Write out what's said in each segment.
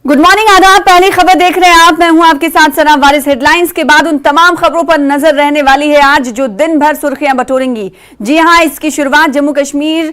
Good morning, आदाब। पहली खबर देख रहे हैं आप, मैं हूं आपके साथ सना वारिस। हेडलाइंस के बाद उन तमाम खबरों पर नजर रहने वाली है आज जो दिन भर सुर्खियां बटोरेंगी। जी हां, इसकी शुरुआत जम्मू कश्मीर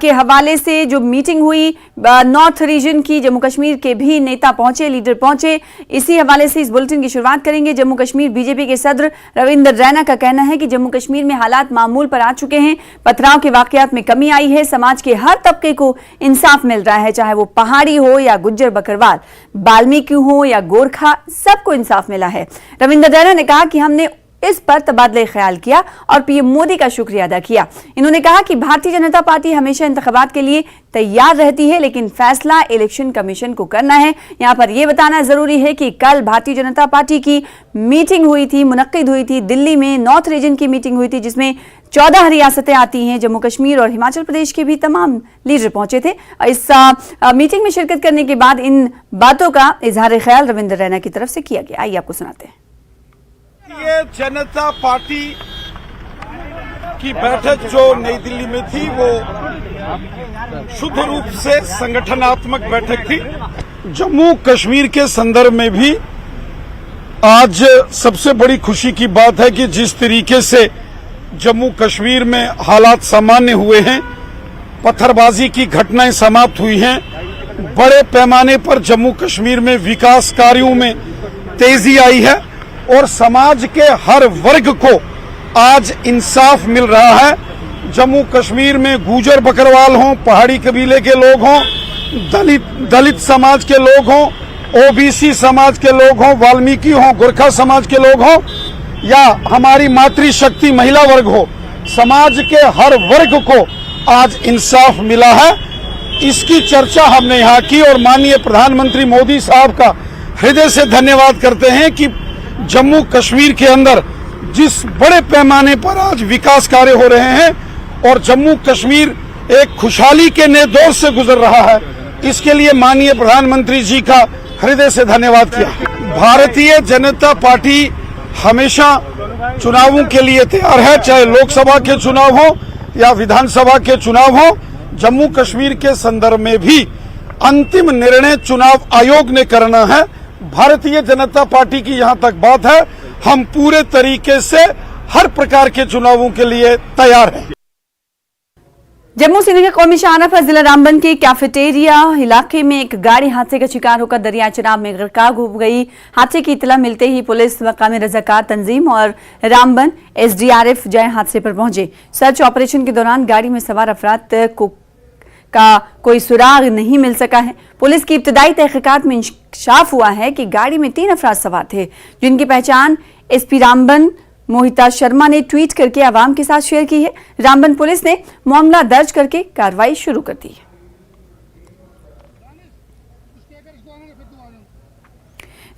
के हवाले से जो मीटिंग हुई नॉर्थ रीजन की, जम्मू कश्मीर के भी नेता पहुंचे, लीडर पहुंचे, इसी हवाले से इस बुलेटिन की शुरुआत करेंगे। जम्मू कश्मीर बीजेपी के सदर रविंद्र रैना का कहना है कि जम्मू कश्मीर में हालात मामूल पर आ चुके हैं, पथराव के वाकयात में कमी आई है, समाज के हर तबके को इंसाफ मिल रहा है, चाहे वो पहाड़ी हो या गुज्जर बकरवाल, वाल्मीकि हो या गोरखा, सबको इंसाफ मिला है। रविंद्र रैना ने कहा कि हमने इस पर तबादले ख्याल किया और पीएम मोदी का शुक्रिया अदा किया। इन्होंने कहा कि भारतीय जनता पार्टी हमेशा इंतखाबात के लिए तैयार रहती है, लेकिन फैसला इलेक्शन कमीशन को करना है। यहां पर यह बताना जरूरी है कि कल भारतीय जनता पार्टी की मीटिंग हुई थी, मुनक्किद हुई थी दिल्ली में, नॉर्थ रीजन की मीटिंग हुई थी जिसमें 14 रियासतें आती हैं, जम्मू कश्मीर और हिमाचल प्रदेश के भी तमाम लीडर पहुंचे थे। इस मीटिंग में शिरकत करने के बाद इन बातों का इजहार ख्याल रविंद्र रैना की तरफ से किया गया। आइए आपको सुनाते हैं। ये जनता पार्टी की बैठक जो नई दिल्ली में थी वो शुद्ध रूप से संगठनात्मक बैठक थी। जम्मू कश्मीर के संदर्भ में भी आज सबसे बड़ी खुशी की बात है कि जिस तरीके से जम्मू कश्मीर में हालात सामान्य हुए हैं, पत्थरबाजी की घटनाएं समाप्त हुई हैं, बड़े पैमाने पर जम्मू कश्मीर में विकास कार्यों में तेजी आई है और समाज के हर वर्ग को आज इंसाफ मिल रहा है। जम्मू कश्मीर में गुजर बकरवाल हों, पहाड़ी कबीले के लोग हों, दलित समाज के लोग हों, ओबीसी समाज के लोग हों, वाल्मीकि हों, गोरखा समाज के लोग हों या हमारी मातृशक्ति महिला वर्ग हो, समाज के हर वर्ग को आज इंसाफ मिला है। इसकी चर्चा हमने यहाँ की और माननीय प्रधानमंत्री मोदी साहब का हृदय से धन्यवाद करते हैं कि जम्मू कश्मीर के अंदर जिस बड़े पैमाने पर आज विकास कार्य हो रहे हैं और जम्मू कश्मीर एक खुशहाली के नए दौर से गुजर रहा है, इसके लिए माननीय प्रधानमंत्री जी का हृदय से धन्यवाद किया। भारतीय जनता पार्टी हमेशा चुनावों के लिए तैयार है, चाहे लोकसभा के चुनाव हो या विधानसभा के चुनाव हो। जम्मू कश्मीर के संदर्भ में भी अंतिम निर्णय चुनाव आयोग ने करना है। भारतीय जनता पार्टी की यहां तक बात है, हम पूरे तरीके से हर प्रकार के चुनावों के लिए तैयार हैं। जम्मू से के कौमी शाहरा पर जिला रामबन के कैफेटेरिया इलाके में एक गाड़ी हादसे का शिकार होकर दरिया चनाब में गिरफ्तार हो गई। हादसे की इतला मिलते ही पुलिस, मकामी रजाकार तंजीम और रामबन एसडीआरएफ जाए हादसे पर पहुंचे। सर्च ऑपरेशन के दौरान गाड़ी में सवार अफराद का कोई सुराग नहीं मिल सका है। पुलिस की इब्तदाई तहकीकात में इंकशाफ हुआ है कि गाड़ी में 3 अफराद सवार थे, जिनकी पहचान एसपी रामबन मोहिता शर्मा ने ट्वीट करके आवाम के साथ शेयर की है। रामबन पुलिस ने मामला दर्ज करके कार्रवाई शुरू कर दी है।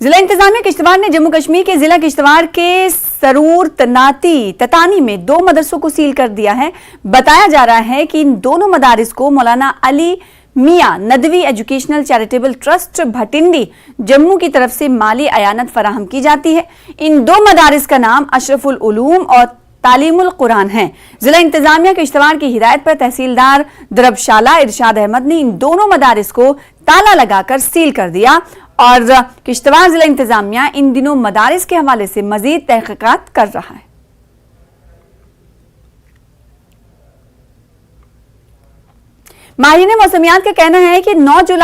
जिला इंतजामिया किश्तवाड़ ने जम्मू कश्मीर के जिला किश्तवाड़ के सरूर ततानी में 2 मदरसों को सील कर दिया है। बताया जा रहा है कि इन दोनों मदारिस को Maulana Ali Miyan Nadvi educational charitable trust Bhatindi Jammu की तरफ से माली अयानत फराहम की जाती है। इन 2 मदारिस का नाम अशरफुल उलूम और तालीमुल कुरान है। जिला इंतजामिया किश्तवाड़ की हिदायत पर तहसीलदार दरबशाला इरशाद अहमद ने इन दोनों मदारिस को ताला लगाकर सील कर दिया और किश्तवाड़ जिला इंतजामिया इन दिनों मदारिस के हवाले से मजीद तहकीकात कर रहा है। माहिरीन मौसमियात का कहना है कि 9 जुलाई